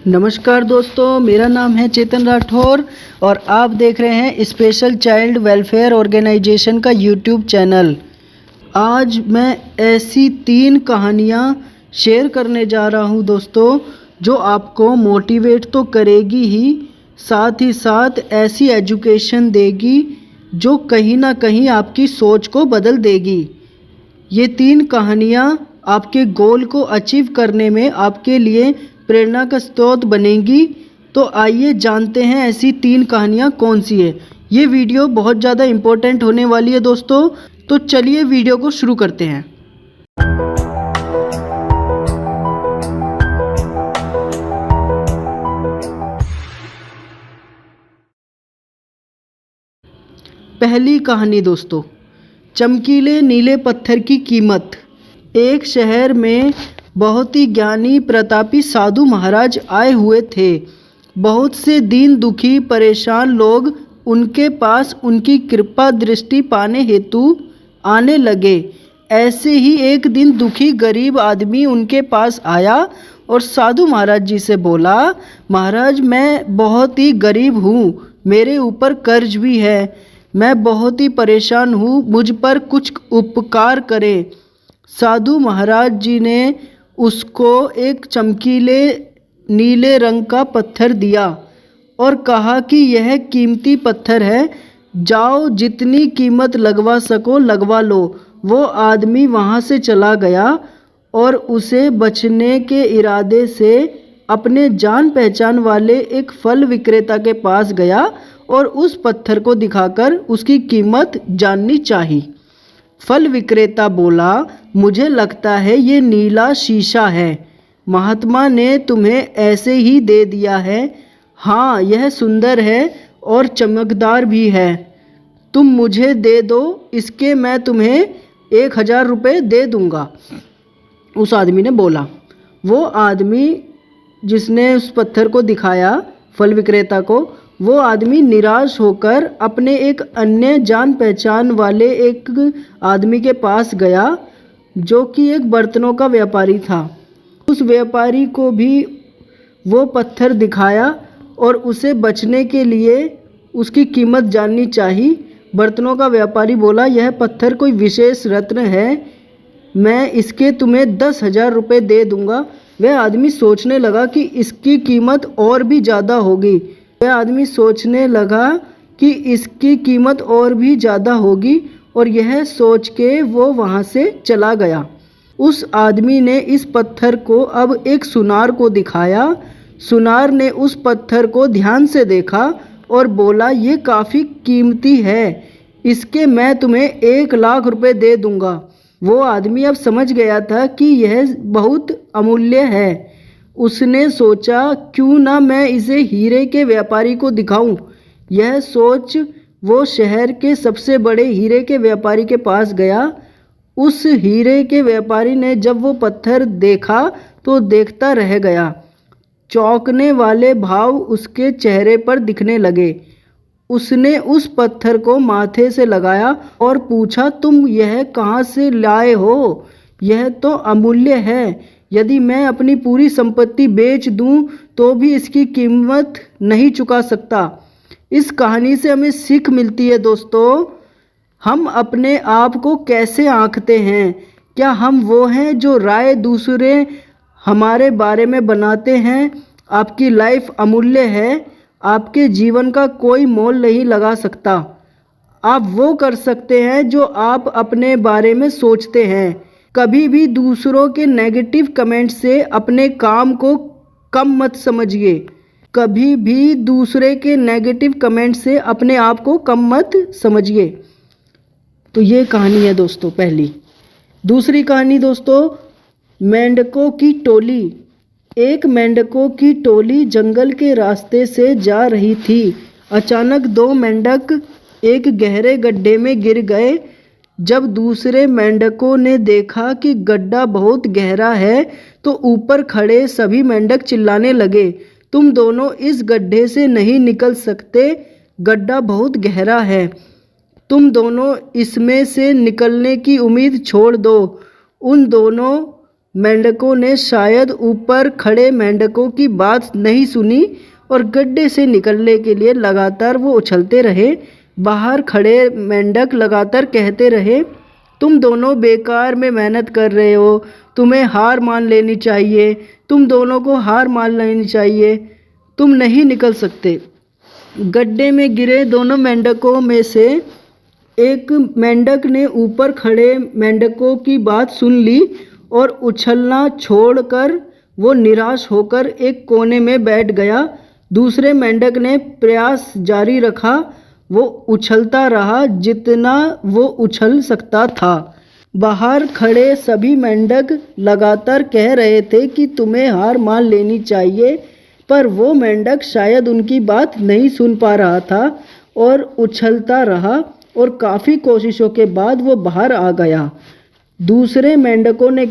नमस्कार दोस्तों, मेरा नाम है चेतन राठौर और आप देख रहे हैं स्पेशल चाइल्ड वेलफेयर ऑर्गेनाइजेशन का यूट्यूब चैनल। आज मैं ऐसी 3 कहानियाँ शेयर करने जा रहा हूँ दोस्तों, जो आपको मोटिवेट तो करेगी ही, साथ ही साथ ऐसी एजुकेशन देगी जो कहीं ना कहीं आपकी सोच को बदल देगी। ये 3 कहानियाँ आपके गोल को अचीव करने में आपके लिए प्रेरणा का स्रोत बनेंगी। तो आइए जानते हैं ऐसी 3 कहानियाँ कौन सी है। ये वीडियो बहुत ज़्यादा इम्पोर्टेंट होने वाली है दोस्तों, तो चलिए वीडियो को शुरू करते हैं। पहली कहानी दोस्तों, चमकीले नीले पत्थर की कीमत। एक शहर में बहुत ही ज्ञानी प्रतापी साधु महाराज आए हुए थे। बहुत से दीन दुखी परेशान लोग उनके पास उनकी कृपा दृष्टि पाने हेतु आने लगे। ऐसे ही एक दिन दुखी गरीब आदमी उनके पास आया और साधु महाराज जी से बोला, महाराज मैं बहुत ही गरीब हूँ, मेरे ऊपर कर्ज भी है, मैं बहुत ही परेशान हूँ, मुझ पर कुछ उपकार करें। साधु महाराज जी ने उसको एक चमकीले नीले रंग का पत्थर दिया और कहा कि यह कीमती पत्थर है, जाओ जितनी कीमत लगवा सको लगवा लो। वो आदमी वहाँ से चला गया और उसे बचने के इरादे से अपने जान पहचान वाले एक फल विक्रेता के पास गया और उस पत्थर को दिखाकर उसकी कीमत जाननी चाहिए। फल विक्रेता बोला, मुझे लगता है ये नीला शीशा है, महात्मा ने तुम्हें ऐसे ही दे दिया है। हाँ, यह सुंदर है और चमकदार भी है, तुम मुझे दे दो, इसके मैं तुम्हें 1000 रुपये दे दूँगा। उस आदमी ने बोला। वो आदमी जिसने उस पत्थर को दिखाया फल विक्रेता को, वो आदमी निराश होकर अपने एक अन्य जान पहचान वाले एक आदमी के पास गया जो कि एक बर्तनों का व्यापारी था। उस व्यापारी को भी वो पत्थर दिखाया और उसे बचने के लिए उसकी कीमत जाननी चाहिए। बर्तनों का व्यापारी बोला, यह पत्थर कोई विशेष रत्न है, मैं इसके तुम्हें 10,000 रुपये दे दूँगा। वह आदमी सोचने लगा कि इसकी कीमत और भी ज़्यादा होगी। वह आदमी सोचने लगा कि इसकी कीमत और भी ज़्यादा होगी और यह सोच के वो वहाँ से चला गया। उस आदमी ने इस पत्थर को अब एक सुनार को दिखाया। सुनार ने उस पत्थर को ध्यान से देखा और बोला, ये काफ़ी कीमती है, इसके मैं तुम्हें 1,00,000 रुपये दे दूँगा। वो आदमी अब समझ गया था कि यह बहुत अमूल्य है। उसने सोचा, क्यों ना मैं इसे हीरे के व्यापारी को दिखाऊं। यह सोच वो शहर के सबसे बड़े हीरे के व्यापारी के पास गया। उस हीरे के व्यापारी ने जब वो पत्थर देखा तो देखता रह गया। चौंकने वाले भाव उसके चेहरे पर दिखने लगे। उसने उस पत्थर को माथे से लगाया और पूछा, तुम यह कहाँ से लाए हो? यह तो अमूल्य है, यदि मैं अपनी पूरी संपत्ति बेच दूं तो भी इसकी कीमत नहीं चुका सकता। इस कहानी से हमें सीख मिलती है दोस्तों, हम अपने आप को कैसे आंकते हैं। क्या हम वो हैं जो राय दूसरे हमारे बारे में बनाते हैं? आपकी लाइफ अमूल्य है, आपके जीवन का कोई मोल नहीं लगा सकता। आप वो कर सकते हैं जो आप अपने बारे में सोचते हैं। कभी भी दूसरों के नेगेटिव कमेंट से अपने काम को कम मत समझिए। कभी भी दूसरे के नेगेटिव कमेंट से अपने आप को कम मत समझिए। तो ये कहानी है दोस्तों पहली। दूसरी कहानी दोस्तों, मेंढकों की टोली। एक मेंढकों की टोली जंगल के रास्ते से जा रही थी। अचानक 2 मेंढक एक गहरे गड्ढे में गिर गए। जब दूसरे मेंढकों ने देखा कि गड्ढा बहुत गहरा है तो ऊपर खड़े सभी मेंढक चिल्लाने लगे, तुम दोनों इस गड्ढे से नहीं निकल सकते, गड्ढा बहुत गहरा है, तुम दोनों इसमें से निकलने की उम्मीद छोड़ दो। उन दोनों मेंढकों ने शायद ऊपर खड़े मेंढकों की बात नहीं सुनी और गड्ढे से निकलने के लिए लगातार वो उछलते रहे। बाहर खड़े मेंढक लगातार कहते रहे, तुम दोनों बेकार में मेहनत कर रहे हो, तुम्हें हार मान लेनी चाहिए, तुम दोनों को हार मान लेनी चाहिए, तुम नहीं निकल सकते। गड्ढे में गिरे दोनों मेंढकों में से एक मेंढक ने ऊपर खड़े मेंढकों की बात सुन ली और उछलना छोड़कर वो निराश होकर एक कोने में बैठ गया। दूसरे मेंढक ने प्रयास जारी रखा। वो उछलता रहा जितना वो उछल सकता था। बाहर खड़े सभी मेंढक लगातार कह रहे थे कि तुम्हें हार मान लेनी चाहिए, पर वो मेंढक शायद उनकी बात नहीं सुन पा रहा था और उछलता रहा और काफ़ी कोशिशों के बाद वो बाहर आ गया। दूसरे मेंढकों ने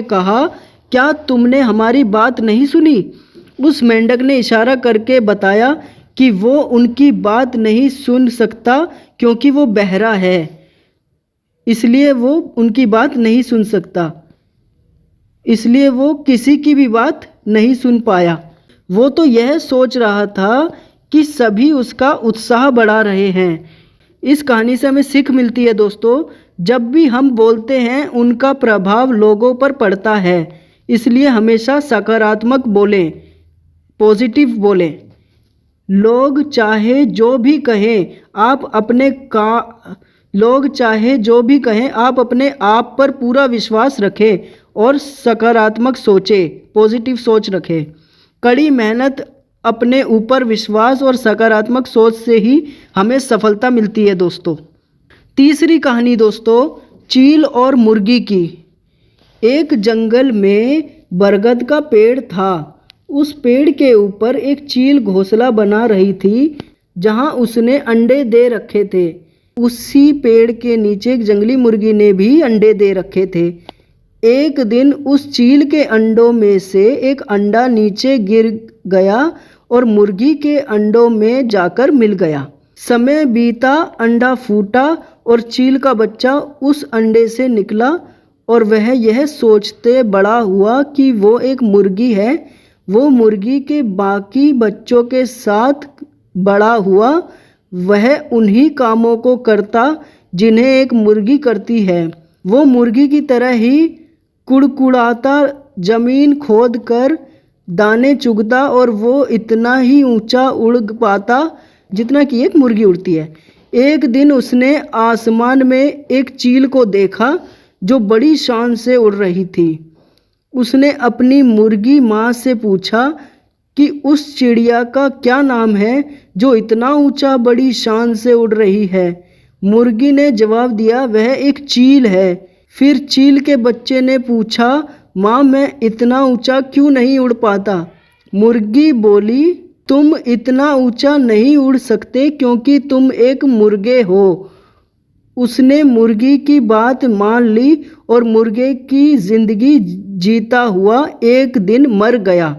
कहा, क्या तुमने हमारी बात नहीं सुनी? उस मेंढक ने इशारा करके बताया कि वो उनकी बात नहीं सुन सकता क्योंकि वो बहरा है, इसलिए वो उनकी बात नहीं सुन सकता, इसलिए वो किसी की भी बात नहीं सुन पाया। वो तो यह सोच रहा था कि सभी उसका उत्साह बढ़ा रहे हैं। इस कहानी से हमें सीख मिलती है दोस्तों, जब भी हम बोलते हैं उनका प्रभाव लोगों पर पड़ता है, इसलिए हमेशा सकारात्मक बोलें, पॉजिटिव बोलें। लोग चाहे जो भी कहें आप अपने आप पर पूरा विश्वास रखें और सकारात्मक सोचें, पॉजिटिव सोच रखें। कड़ी मेहनत, अपने ऊपर विश्वास और सकारात्मक सोच से ही हमें सफलता मिलती है दोस्तों। तीसरी कहानी दोस्तों, चील और मुर्गी की। एक जंगल में बरगद का पेड़ था। उस पेड़ के ऊपर एक चील घोंसला बना रही थी जहां उसने अंडे दे रखे थे। उसी पेड़ के नीचे एक जंगली मुर्गी ने भी अंडे दे रखे थे। एक दिन उस चील के अंडों में से एक अंडा नीचे गिर गया और मुर्गी के अंडों में जाकर मिल गया। समय बीता, अंडा फूटा और चील का बच्चा उस अंडे से निकला और वह यह सोचते बड़ा हुआ कि वो एक मुर्गी है। वो मुर्गी के बाकी बच्चों के साथ बड़ा हुआ। वह उन्हीं कामों को करता जिन्हें एक मुर्गी करती है। वो मुर्गी की तरह ही कुड़कुड़ाता, जमीन खोद कर दाने चुगता और वो इतना ही ऊंचा उड़ पाता जितना कि एक मुर्गी उड़ती है। एक दिन उसने आसमान में एक चील को देखा जो बड़ी शान से उड़ रही थी। उसने अपनी मुर्गी माँ से पूछा कि उस चिड़िया का क्या नाम है जो इतना ऊंचा बड़ी शान से उड़ रही है। मुर्गी ने जवाब दिया, वह एक चील है। फिर चील के बच्चे ने पूछा, माँ मैं इतना ऊंचा क्यों नहीं उड़ पाता? मुर्गी बोली, तुम इतना ऊंचा नहीं उड़ सकते क्योंकि तुम एक मुर्गे हो। उसने मुर्गी की बात मान ली और मुर्गे की जिंदगी जीता हुआ एक दिन मर गया।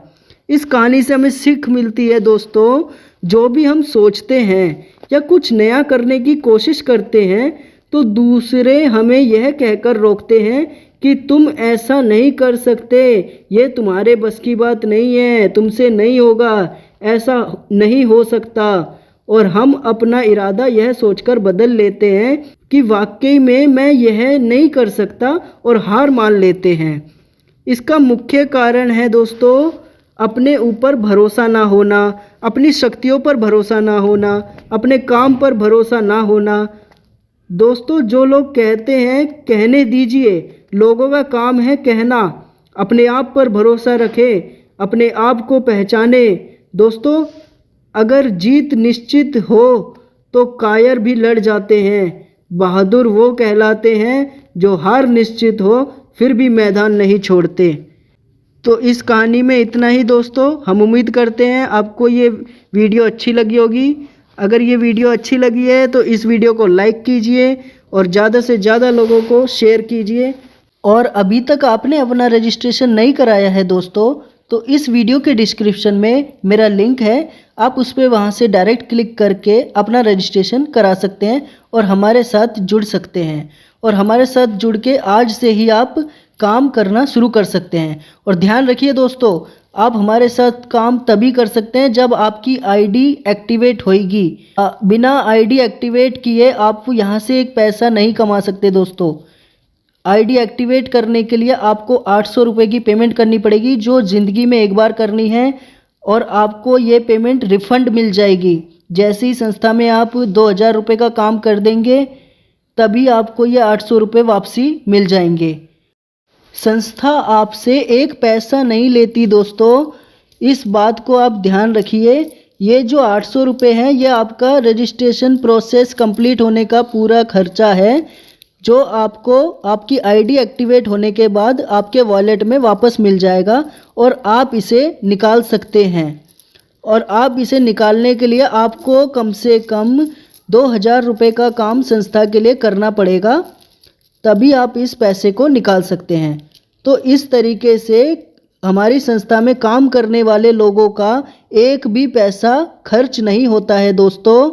इस कहानी से हमें सीख मिलती है दोस्तों, जो भी हम सोचते हैं या कुछ नया करने की कोशिश करते हैं तो दूसरे हमें यह कहकर रोकते हैं कि तुम ऐसा नहीं कर सकते, ये तुम्हारे बस की बात नहीं है, तुमसे नहीं होगा, ऐसा नहीं हो सकता। और हम अपना इरादा यह सोचकर बदल लेते हैं कि वाकई में मैं यह नहीं कर सकता और हार मान लेते हैं। इसका मुख्य कारण है दोस्तों, अपने ऊपर भरोसा ना होना, अपनी शक्तियों पर भरोसा ना होना, अपने काम पर भरोसा ना होना। दोस्तों, जो लोग कहते हैं कहने दीजिए, लोगों का काम है कहना। अपने आप पर भरोसा रखें, अपने आप को पहचाने। दोस्तों, अगर जीत निश्चित हो तो कायर भी लड़ जाते हैं। बहादुर वो कहलाते हैं जो हार निश्चित हो फिर भी मैदान नहीं छोड़ते। तो इस कहानी में इतना ही दोस्तों। हम उम्मीद करते हैं आपको ये वीडियो अच्छी लगी होगी। अगर ये वीडियो अच्छी लगी है तो इस वीडियो को लाइक कीजिए और ज़्यादा से ज़्यादा लोगों को शेयर कीजिए। और अभी तक आपने अपना रजिस्ट्रेशन नहीं कराया है दोस्तों, तो इस वीडियो के डिस्क्रिप्शन में मेरा लिंक है, आप उस पर वहाँ से डायरेक्ट क्लिक करके अपना रजिस्ट्रेशन करा सकते हैं और हमारे साथ जुड़ सकते हैं। और हमारे साथ जुड़ के आज से ही आप काम करना शुरू कर सकते हैं। और ध्यान रखिए दोस्तों, आप हमारे साथ काम तभी कर सकते हैं जब आपकी आईडी एक्टिवेट होगी। बिना आईडी एक्टिवेट किए आप यहाँ से एक पैसा नहीं कमा सकते दोस्तों। आईडी एक्टिवेट करने के लिए आपको 800 रुपये की पेमेंट करनी पड़ेगी, जो ज़िंदगी में एक बार करनी है, और आपको ये पेमेंट रिफ़ंड मिल जाएगी। जैसे ही संस्था में आप 2000 रुपये का काम कर देंगे तभी आपको ये 800 रुपये वापसी मिल जाएंगे। संस्था आपसे एक पैसा नहीं लेती दोस्तों, इस बात को आप ध्यान रखिए। ये जो 800 रुपये हैं ये आपका रजिस्ट्रेशन प्रोसेस कंप्लीट होने का पूरा खर्चा है, जो आपको आपकी आईडी एक्टिवेट होने के बाद आपके वॉलेट में वापस मिल जाएगा और आप इसे निकाल सकते हैं। और आप इसे निकालने के लिए आपको कम से कम 2000 रुपये का काम संस्था के लिए करना पड़ेगा, तभी आप इस पैसे को निकाल सकते हैं। तो इस तरीके से हमारी संस्था में काम करने वाले लोगों का एक भी पैसा खर्च नहीं होता है दोस्तों,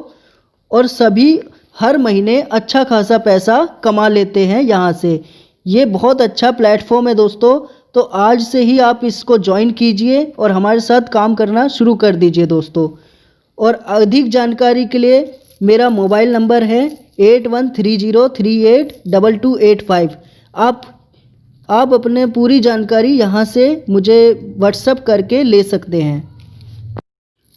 और सभी हर महीने अच्छा खासा पैसा कमा लेते हैं यहाँ से। ये बहुत अच्छा प्लेटफॉर्म है दोस्तों, तो आज से ही आप इसको ज्वाइन कीजिए और हमारे साथ काम करना शुरू कर दीजिए दोस्तों। और अधिक जानकारी के लिए मेरा मोबाइल नंबर है 8130382285। आप अपने पूरी जानकारी यहाँ से मुझे व्हाट्सअप करके ले सकते हैं।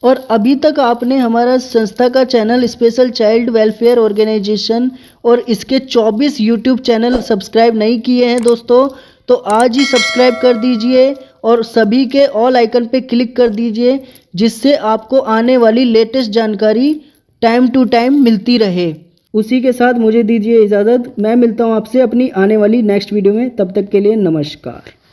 और अभी तक आपने हमारा संस्था का channel special child welfare organisation और इसके 24 यूट्यूब चैनल सब्सक्राइब नहीं किए हैं दोस्तों, तो आज ही सब्सक्राइब कर दीजिए और सभी के ऑल आइकन पे क्लिक कर दीजिए, जिससे आपको आने वाली लेटेस्ट जानकारी टाइम टू टाइम मिलती रहे। उसी के साथ मुझे दीजिए इजाज़त। मैं मिलता हूँ आपसे अपनी आने वाली नेक्स्ट वीडियो में। तब तक के लिए नमस्कार।